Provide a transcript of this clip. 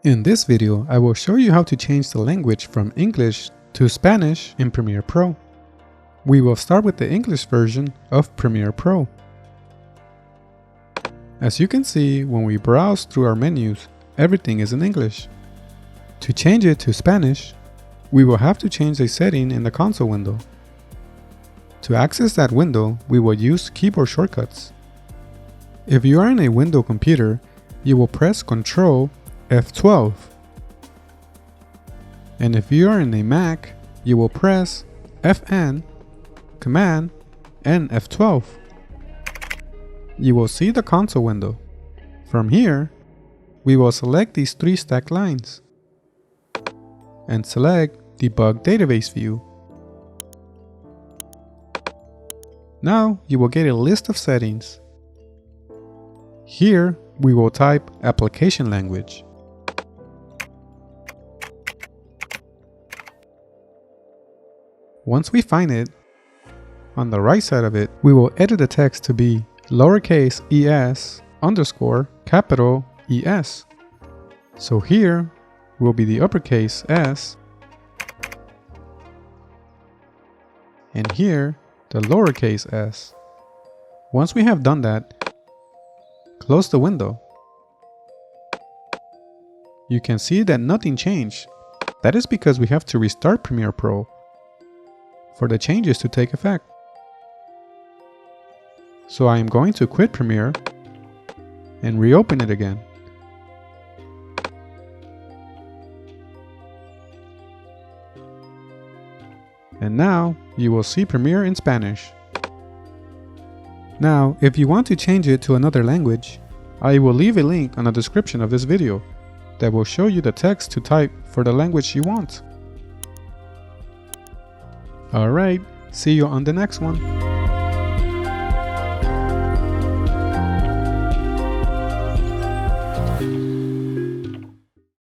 In this video, I will show you how to change the language from English to Spanish in Premiere Pro. We will start with the English version of Premiere Pro. As you can see, when we browse through our menus, everything is in English. To change it to Spanish, we will have to change a setting in the console window. To access that window, we will use keyboard shortcuts. If you are in a Windows computer, you will press Ctrl F12. And if you are in a Mac, you will press Fn, Command, and F12. You will see the console window. From here, we will select these three stacked lines and select Debug Database View. Now you will get a list of settings. Here we will type Application Language. Once we find it, on the right side of it, we will edit the text to be lowercase es underscore capital Es. So here will be the uppercase S, and here the lowercase s. Once we have done that, close the window. You can see that nothing changed. That is because we have to restart Premiere Pro for the changes to take effect. So I am going to quit Premiere and reopen it again. And now you will see Premiere in Spanish. Now, if you want to change it to another language, I will leave a link on the description of this video that will show you the text to type for the language you want. Alright, see you on the next one.